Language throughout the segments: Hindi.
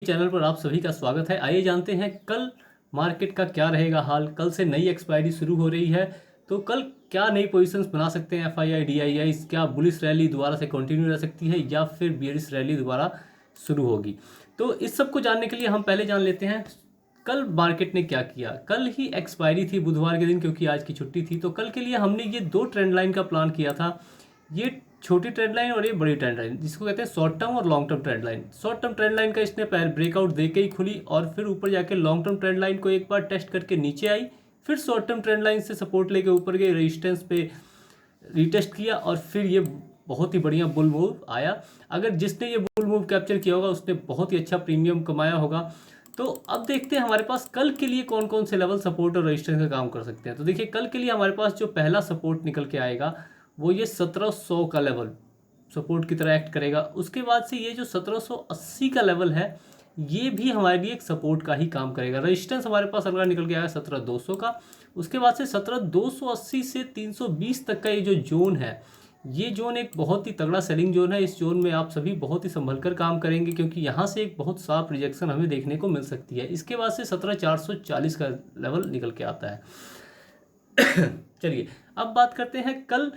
चैनल पर आप सभी का स्वागत है। आइए जानते हैं कल मार्केट का क्या रहेगा हाल। कल से नई एक्सपायरी शुरू हो रही है, तो कल क्या नई पोजीशंस बना सकते हैं एफआईआई डीआईआई। क्या बुलिश रैली दोबारा से कंटिन्यू रह सकती है या फिर बियरिश रैली दोबारा शुरू होगी। तो इस सब को जानने के लिए हम पहले जान लेते हैं कल मार्केट ने क्या किया। कल ही एक्सपायरी थी बुधवार के दिन, क्योंकि आज की छुट्टी थी। तो कल के लिए हमने ये दो ट्रेंड लाइन का प्लान किया था। ये छोटी ट्रेंड लाइन और ये बड़ी ट्रेंड लाइन, जिसको कहते हैं शॉर्ट टर्म और long term trend line. Short term trend line का इसने पहले ब्रेकआउट दे के ही खुली और फिर ऊपर जाके लॉन्ग टर्म ट्रेंड लाइन को एक बार टेस्ट करके नीचे आई, फिर शॉर्ट टर्म ट्रेंड लाइन से सपोर्ट लेके ऊपर गई, रेजिस्टेंस पे रीटेस्ट किया और फिर ये बहुत ही बढ़िया बुल मूव आया। अगर जिसने ये बुल मूव कैप्चर किया होगा उसने बहुत ही अच्छा प्रीमियम कमाया होगा। तो अब देखते हैं हमारे पास कल के लिए कौन कौन से लेवल सपोर्ट और रेजिस्टेंस का काम कर सकते हैं। तो देखिए कल के लिए हमारे पास जो पहला सपोर्ट निकल के आएगा वो ये 1700 का लेवल सपोर्ट की तरह एक्ट करेगा। उसके बाद से ये जो 1780 का लेवल है ये भी हमारे लिए एक सपोर्ट का ही काम करेगा। रेजिस्टेंस हमारे पास अगला निकल के आया 17200 का। उसके बाद से 17280 से 320 तक का ये जो जोन है, ये जोन एक बहुत ही तगड़ा सेलिंग जोन है। इस जोन में आप सभी बहुत ही संभल कर काम करेंगे, क्योंकि यहाँ से एक बहुत साफ रिजेक्शन हमें देखने को मिल सकती है। इसके बाद से 17440 का लेवल निकल के आता है। चलिए अब बात करते हैं कल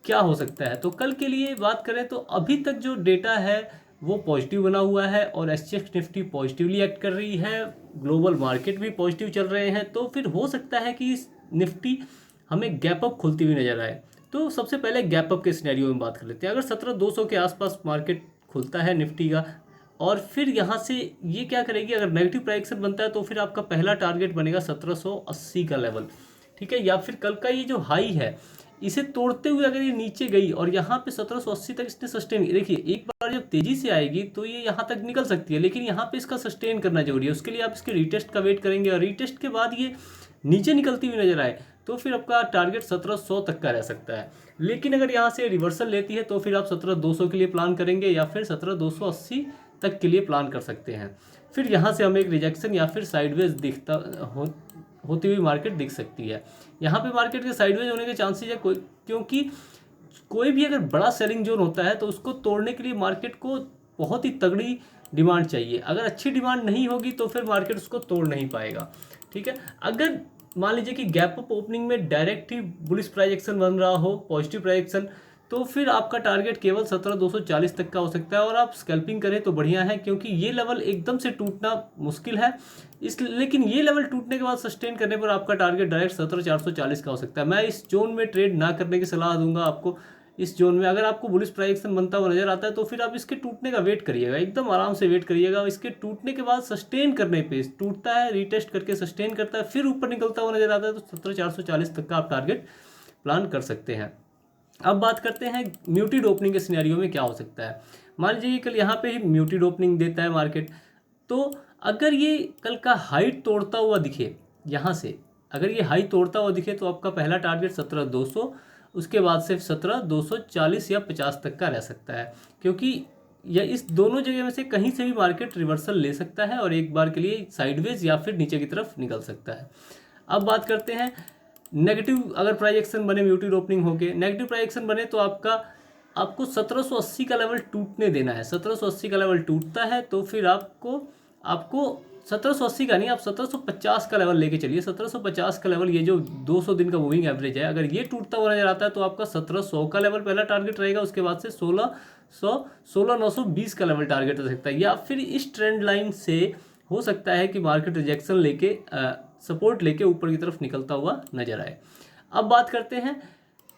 क्या हो सकता है। तो कल के लिए बात करें तो अभी तक जो डेटा है वो पॉजिटिव बना हुआ है और एसजीएक्स निफ्टी पॉजिटिवली एक्ट कर रही है, ग्लोबल मार्केट भी पॉजिटिव चल रहे हैं। तो फिर हो सकता है कि निफ्टी हमें गैप अप खुलती हुई नजर आए। तो सबसे पहले गैप अप के सिनेरियो में बात कर लेते हैं। अगर 17200 के आसपास मार्केट खुलता है निफ्टी का और फिर यहाँ से ये क्या करेगी, अगर नेगेटिव प्राइक्शन बनता है तो फिर आपका पहला टारगेट बनेगा 1780 का लेवल, ठीक है। या फिर कल का ये जो हाई है इसे तोड़ते हुए अगर ये नीचे गई और यहाँ पे 1780 तक इसने सस्टेन, देखिए एक बार जब तेजी से आएगी तो ये यहाँ तक निकल सकती है, लेकिन यहाँ पे इसका सस्टेन करना जरूरी है। उसके लिए आप इसके रीटेस्ट का वेट करेंगे और रीटेस्ट के बाद ये नीचे निकलती हुई नजर आए तो फिर आपका टारगेट 1700 तक का रह सकता है। लेकिन अगर यहाँ से रिवर्सल लेती है तो फिर आप 17200 के लिए प्लान करेंगे या फिर 17280 तक के लिए प्लान कर सकते हैं। फिर यहाँ से हमें एक रिजेक्शन या फिर साइडवेज होती हुई मार्केट दिख सकती है। यहाँ पे मार्केट के साइडवेज होने के चांसेस है क्योंकि कोई भी अगर बड़ा सेलिंग जोन होता है तो उसको तोड़ने के लिए मार्केट को बहुत ही तगड़ी डिमांड चाहिए। अगर अच्छी डिमांड नहीं होगी तो फिर मार्केट उसको तोड़ नहीं पाएगा, ठीक है। अगर मान लीजिए कि गैप अप ओपनिंग में डायरेक्ट ही बुलिश प्राइस एक्शन बन रहा हो, पॉजिटिव प्राइस एक्शन, तो फिर आपका टारगेट केवल 17240 तक का हो सकता है और आप स्कैल्पिंग करें तो बढ़िया है, क्योंकि ये लेवल एकदम से टूटना मुश्किल है। लेकिन ये लेवल टूटने के बाद सस्टेन करने पर आपका टारगेट डायरेक्ट 17440 का हो सकता है। मैं इस जोन में ट्रेड ना करने की सलाह दूंगा आपको। इस जोन में अगर आपको बुलिश प्राइस एक्शन बनता हुआ नजर आता है तो फिर आप इसके टूटने का वेट करिएगा, एकदम आराम से वेट करिएगा। इसके टूटने के बाद सस्टेन करने पे, टूटता है रीटेस्ट करके सस्टेन करता है फिर ऊपर निकलता हुआ नजर आता है तो 17440 तक का आप टारगेट प्लान कर सकते हैं। अब बात करते हैं म्यूटेड ओपनिंग के सिनेरियो में क्या हो सकता है। मान लीजिए कि कल यहाँ पे ही म्यूटेड ओपनिंग देता है मार्केट, तो अगर ये कल का हाई तोड़ता हुआ दिखे, यहाँ से अगर ये हाई तोड़ता हुआ दिखे तो आपका पहला टारगेट 17200, उसके बाद से 17240 या 50 तक का रह सकता है, क्योंकि यह इस दोनों जगह में से कहीं से भी मार्केट रिवर्सल ले सकता है और एक बार के लिए साइडवेज या फिर नीचे की तरफ निकल सकता है। अब बात करते हैं नेगेटिव, अगर प्राइस एक्शन बने म्यूटेड ओपनिंग होके नेगेटिव प्राइस एक्शन बने तो आपको 1780 का लेवल टूटने देना है। 1780 का लेवल टूटता है तो फिर आपको 1780 का नहीं, आप 1750 का लेवल लेके चलिए। 1750 का लेवल, ये जो 200 दिन का मूविंग एवरेज है, अगर ये टूटता हुआ नजर आता है तो आपका 1700 का लेवल पहला टारगेट रहेगा। उसके बाद से 16920 का लेवल टारगेट रह सकता है। या फिर इस ट्रेंड लाइन से हो सकता है कि मार्केट रिजेक्शन लेके सपोर्ट लेके ऊपर की तरफ निकलता हुआ नजर आए। अब बात करते हैं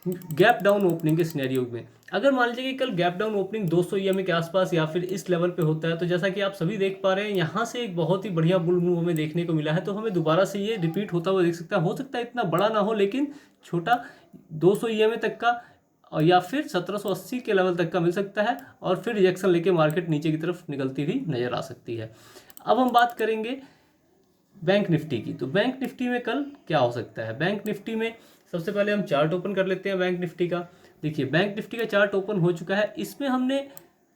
गैप डाउन ओपनिंग के सिनेरियो में। अगर मान लीजिए कि कल गैप डाउन ओपनिंग 200 ईएमए के आसपास या फिर इस लेवल पे होता है तो जैसा कि आप सभी देख पा रहे हैं यहाँ से एक बहुत ही बढ़िया बुल मूव हमें देखने को मिला है, तो हमें दोबारा से ये रिपीट होता हुआ देख सकता है। हो सकता है इतना बड़ा ना हो लेकिन छोटा 200 ईएमए तक का और या फिर 1780 के लेवल तक का मिल सकता है और फिर रिजेक्शन लेके मार्केट नीचे की तरफ निकलती हुई नजर आ सकती है। अब हम बात करेंगे बैंक निफ्टी की। तो बैंक निफ्टी में कल क्या हो सकता है। बैंक निफ्टी में सबसे पहले हम चार्ट ओपन कर लेते हैं बैंक निफ्टी का। देखिए बैंक निफ्टी का चार्ट ओपन हो चुका है। इसमें हमने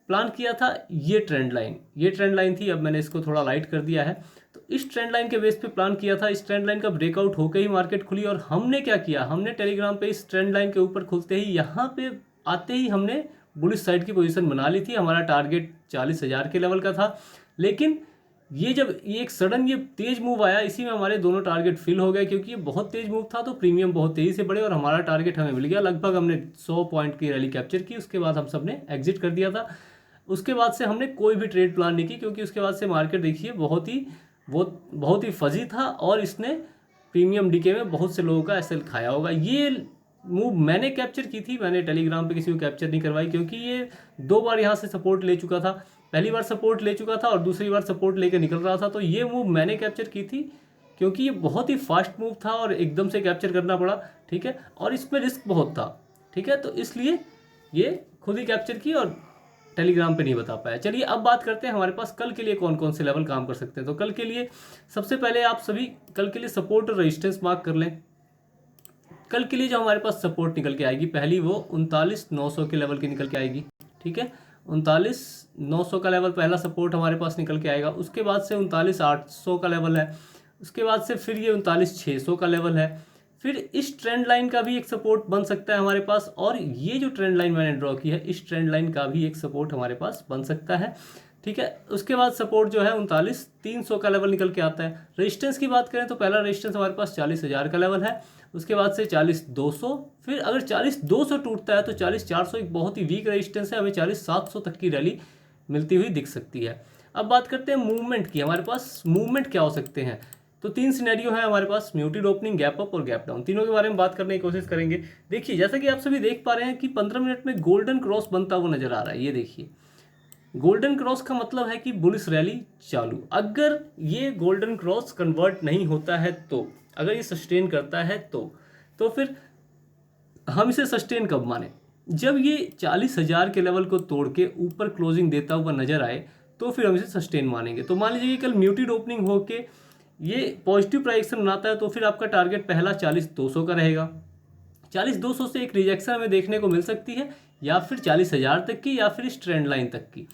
प्लान किया था ये ट्रेंड लाइन थी। अब मैंने इसको थोड़ा लाइट कर दिया है। तो इस ट्रेंड लाइन के बेस पे प्लान किया था। इस ट्रेंड लाइन का ब्रेकआउट होकर ही मार्केट खुली और हमने क्या किया, हमने टेलीग्राम पे इस ट्रेंड लाइन के ऊपर खुलते ही यहाँ पे आते ही हमने बुलिश साइड की पोजीशन बना ली थी। हमारा टारगेट 40,000 के लेवल का था, लेकिन ये जब ये एक सडन ये तेज मूव आया, इसी में हमारे दोनों टारगेट फिल हो गए, क्योंकि ये बहुत तेज मूव था तो प्रीमियम बहुत तेजी से बढ़े और हमारा टारगेट हमें मिल गया। लगभग हमने 100 पॉइंट की रैली कैप्चर की, उसके बाद हम सब ने एग्जिट कर दिया था। उसके बाद से हमने कोई भी ट्रेड प्लान नहीं की, क्योंकि उसके बाद से मार्केट देखिए बहुत ही फजी था और इसने प्रीमियम डीके में बहुत से लोगों का एसएल खाया होगा। ये मूव मैंने कैप्चर की थी, मैंने टेलीग्राम पे किसी को कैप्चर नहीं करवाई, क्योंकि ये 2 बार यहाँ से सपोर्ट ले चुका था। पहली बार सपोर्ट ले चुका था और दूसरी बार सपोर्ट लेकर निकल रहा था, तो ये मूव मैंने कैप्चर की थी, क्योंकि ये बहुत ही फास्ट मूव था और एकदम से कैप्चर करना पड़ा, ठीक है, और इसमें रिस्क बहुत था, ठीक है, तो इसलिए ये खुद ही कैप्चर की और टेलीग्राम पे नहीं बता पाया। चलिए अब बात करते हैं हमारे पास कल के लिए कौन कौन से लेवल काम कर सकते हैं। तो कल के लिए सबसे पहले आप सभी कल के लिए सपोर्ट और रेजिस्टेंस मार्क कर लें। कल के लिए जो हमारे पास सपोर्ट निकल के आएगी, पहली वो 39,900 के लेवल की निकल के आएगी, ठीक है, 39,900 का लेवल पहला सपोर्ट हमारे पास निकल के आएगा। उसके बाद से 39,800 का लेवल है, उसके बाद से फिर ये 39,600 का लेवल है, फिर इस ट्रेंड लाइन का भी एक सपोर्ट बन सकता है हमारे पास, और ये जो ट्रेंड लाइन मैंने ड्रॉ की है इस ट्रेंड लाइन का भी एक सपोर्ट हमारे पास बन सकता है, ठीक है। उसके बाद सपोर्ट जो है 39,300 का लेवल निकल के आता है। रेजिस्टेंस की बात करें तो पहला रेजिस्टेंस हमारे पास 40,000 का लेवल है, उसके बाद से 40,200, फिर अगर 40,200 टूटता है तो 40,400 एक बहुत ही वीक रेजिस्टेंस है, हमें 40,700 तक की रैली मिलती हुई दिख सकती है। अब बात करते हैं मूवमेंट की। हमारे पास मूवमेंट क्या हो सकते हैं, तो 3 सिनेरियो है हमारे पास, म्यूटेड ओपनिंग, गैप अप और गैप डाउन। तीनों के बारे में बात करने की कोशिश करेंगे। देखिए जैसा कि आप सभी देख पा रहे हैं कि 15 मिनट में गोल्डन क्रॉस बनता हुआ नजर आ रहा है। ये देखिए गोल्डन क्रॉस का मतलब है कि बुलिश रैली चालू। अगर ये गोल्डन क्रॉस कन्वर्ट नहीं होता है तो, अगर ये सस्टेन करता है तो फिर हम इसे सस्टेन कब माने, जब ये 40,000 के लेवल को तोड़ के ऊपर क्लोजिंग देता हुआ नजर आए तो फिर हम इसे सस्टेन मानेंगे। तो मान लीजिए कल म्यूटेड ओपनिंग होके ये पॉजिटिव प्राइजेक्शन बनाता है तो फिर आपका टारगेट पहला 40,200 का रहेगा। 40,200 से एक रिजेक्शन हमें देखने को मिल सकती है, या फिर 40,000 तक की, या फिर इस ट्रेंड लाइन तक की।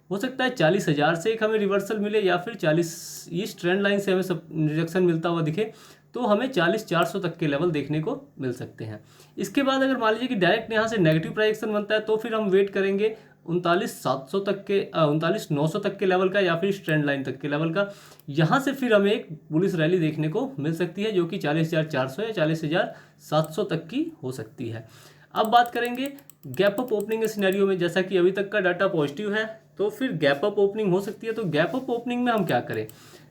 हो सकता है 40,000 से एक हमें रिवर्सल मिले, या फिर 40 इस ट्रेंड लाइन से हमें सब रिजेक्शन मिलता हुआ दिखे तो हमें 40,400 तक के लेवल देखने को मिल सकते हैं। इसके बाद अगर मान लीजिए कि डायरेक्ट यहाँ से नेगेटिव प्राइजेक्शन बनता है तो फिर हम वेट करेंगे 39,700 तक के 39,900 तक के लेवल का, या फिर इस ट्रेंड लाइन तक के लेवल का। यहाँ से फिर हमें एक बुलिश रैली देखने को मिल सकती है जो कि 40,400 या 40,700 तक की हो सकती है। अब बात करेंगे गैप अप ओपनिंग के सिनेरियो में। जैसा कि अभी तक का डाटा पॉजिटिव है तो फिर गैप अप ओपनिंग हो सकती है। तो गैप अप ओपनिंग में हम क्या करें,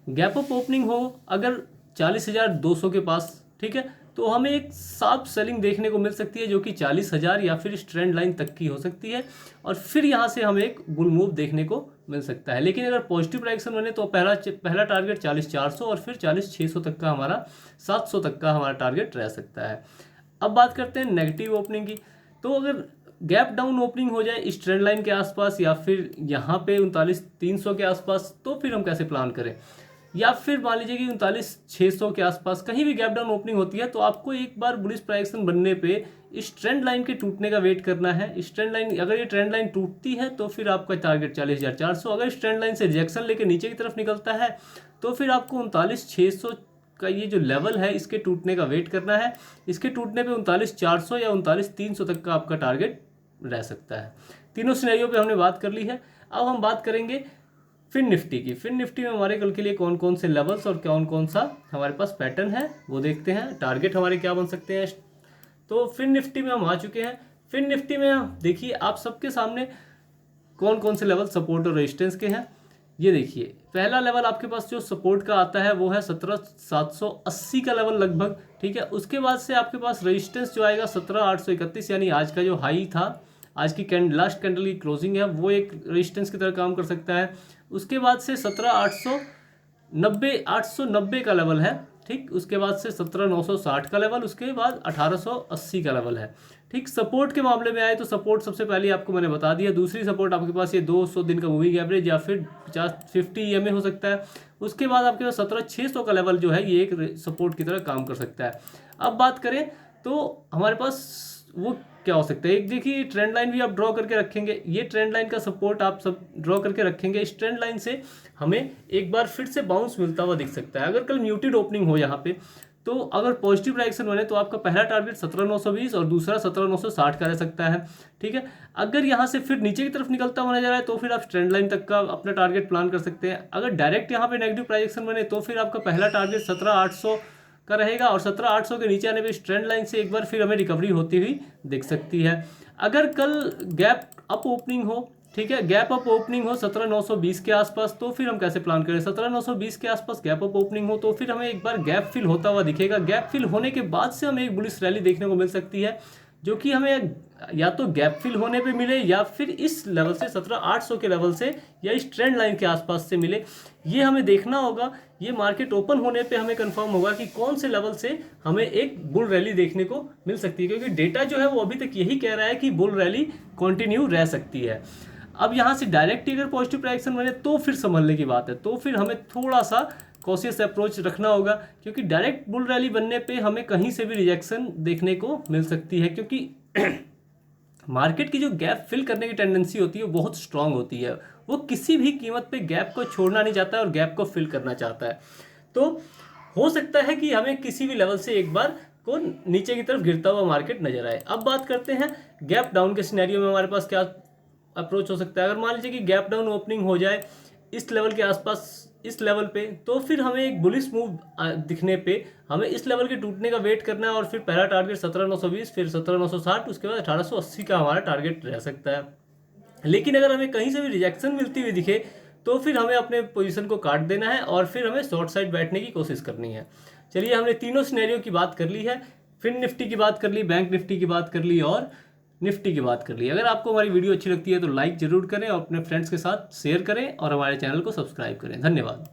गैप अप ओपनिंग हो अगर 40,200 के पास, ठीक है, तो हमें एक साफ सेलिंग देखने को मिल सकती है जो कि 40,000 या फिर इस ट्रेंड लाइन तक की हो सकती है, और फिर यहाँ से हमें एक बुल मूव देखने को मिल सकता है। लेकिन अगर पॉजिटिव प्राइजेक्शन बने तो पहला टारगेट 40,400 और फिर 40,600 तक का हमारा 700 तक का हमारा टारगेट रह सकता है। अब बात करते हैं नेगेटिव ओपनिंग की। तो अगर गैप डाउन ओपनिंग हो जाए इस ट्रेंड लाइन के आसपास या फिर यहाँ पे 39,300 के आसपास, तो फिर हम कैसे प्लान करें, या फिर मान लीजिए कि 39,600 के आसपास कहीं भी गैप डाउन ओपनिंग होती है तो आपको एक बार बुलिश प्राइजेक्शन बनने पे इस ट्रेंड लाइन के टूटने का वेट करना है। इस ट्रेंड लाइन, अगर ये ट्रेंड लाइन टूटती है तो फिर आपका टारगेट 40,400, अगर इस ट्रेंड लाइन से रिजेक्शन लेके नीचे की तरफ निकलता है तो फिर आपको 39,600 का ये जो लेवल है इसके टूटने का वेट करना है। इसके टूटने पे 39,400 या 39,300 तक का आपका टारगेट रह सकता है। तीनों सिनेरियो पे हमने बात कर ली है। अब हम बात करेंगे फिन निफ्टी की। फिन निफ्टी में हमारे कल के लिए कौन कौन से लेवल्स और कौन कौन सा हमारे पास पैटर्न है वो देखते हैं, टारगेट हमारे क्या बन सकते हैं। तो फिन निफ्टी में हम आ चुके हैं। फिन निफ्टी में देखिए आप सबके सामने कौन कौन से लेवल सपोर्ट और रेजिस्टेंस के हैं। ये देखिए पहला लेवल आपके पास जो सपोर्ट का आता है वो है 17,780 का लेवल लगभग, ठीक है। उसके बाद से आपके पास रेजिस्टेंस जो आएगा 17,831, यानी आज का जो हाई था, आज की लास्ट कैंडल की क्लोजिंग है, वो एक रेजिस्टेंस की तरह काम कर सकता है। उसके बाद से 17,890 का लेवल है, ठीक। उसके बाद से 17,960 का लेवल, उसके बाद 1880 का लेवल है, ठीक। सपोर्ट के मामले में आए तो सपोर्ट सबसे पहले आपको मैंने बता दिया। दूसरी सपोर्ट आपके पास ये 200 दिन का मूविंग एवरेज या फिर 50 EMA हो सकता है। उसके बाद आपके पास 17,600 का लेवल जो है ये एक सपोर्ट की तरह काम कर सकता है। अब बात करें तो हमारे पास वो क्या हो सकता है, एक देखिए ट्रेंड लाइन भी आप ड्रॉ करके रखेंगे। ये ट्रेंड लाइन का सपोर्ट आप सब ड्रॉ करके रखेंगे। इस ट्रेंड लाइन से हमें एक बार फिर से बाउंस मिलता हुआ दिख सकता है। अगर कल म्यूटेड ओपनिंग हो यहाँ पे तो अगर पॉजिटिव डायरेक्शन बने तो आपका पहला टारगेट 17,920 और दूसरा 17,960 का रह सकता है। ठीक है, अगर यहाँ से फिर नीचे की तरफ निकलता हुआ नजर आए तो फिर आप ट्रेंड लाइन तक का अपना टारगेट प्लान कर सकते हैं। अगर डायरेक्ट यहाँ पे नेगेटिव प्राइजेक्शन बने तो फिर आपका पहला टारगेट 17,800 का रहेगा और 17,800 के नीचे आने पे इस ट्रेंड लाइन से एक बार फिर हमें रिकवरी होती हुई दिख सकती है। अगर कल गैप अप ओपनिंग हो, ठीक है, गैप अप ओपनिंग हो 17,920 के आसपास, तो फिर हम कैसे प्लान करें? 17,920 के आसपास गैप अप ओपनिंग हो तो फिर हमें एक बार गैप फिल होता हुआ दिखेगा। गैप फिल होने के बाद से हमें एक बुलिश रैली देखने को मिल सकती है, जो कि हमें या तो गैप फिल होने पे मिले या फिर इस लेवल से 17,800 के लेवल से या इस ट्रेंड लाइन के आसपास से मिले। ये हमें देखना होगा, ये मार्केट ओपन होने पे हमें कंफर्म होगा कि कौन से लेवल से हमें एक बुल रैली देखने को मिल सकती है, क्योंकि डेटा जो है वो अभी तक यही कह रहा है कि बुल रैली कंटिन्यू रह सकती है। अब यहाँ से डायरेक्ट अगर पॉजिटिव प्राइजेक्शन बने तो फिर संभलने की बात है, तो फिर हमें थोड़ा सा कॉशियस अप्रोच रखना होगा, क्योंकि डायरेक्ट बुल रैली बनने पे हमें कहीं से भी रिजेक्शन देखने को मिल सकती है, क्योंकि मार्केट की जो गैप फिल करने की टेंडेंसी होती है वो बहुत स्ट्रांग होती है। वो किसी भी कीमत पे गैप को छोड़ना नहीं चाहता है और गैप को फिल करना चाहता है। तो हो सकता है कि हमें किसी भी लेवल से एक बार को नीचे की तरफ गिरता हुआ मार्केट नजर आए। अब बात करते हैं गैप डाउन के सिनेरियो में हमारे पास क्या अप्रोच हो सकता है। अगर मान लीजिए कि गैप डाउन ओपनिंग हो जाए इस लेवल के आसपास, इस लेवल पे, तो फिर हमें एक बुलिश मूव दिखने पे हमें इस लेवल के टूटने का वेट करना है और फिर पहला टारगेट 17,920, फिर 17,960, उसके बाद 1880 का हमारा टारगेट रह सकता है। लेकिन अगर हमें कहीं से भी रिजेक्शन मिलती हुई दिखे तो फिर हमें अपने पोजीशन को काट देना है और फिर हमें शॉर्ट साइड बैठने की कोशिश करनी है। चलिए, हमने तीनों सिनेरियो की बात कर ली है, फिर निफ्टी की बात कर ली, बैंक निफ्टी की बात कर ली और निफ्टी की बात कर ली। अगर आपको हमारी वीडियो अच्छी लगती है तो लाइक जरूर करें और अपने फ्रेंड्स के साथ शेयर करें और हमारे चैनल को सब्सक्राइब करें। धन्यवाद।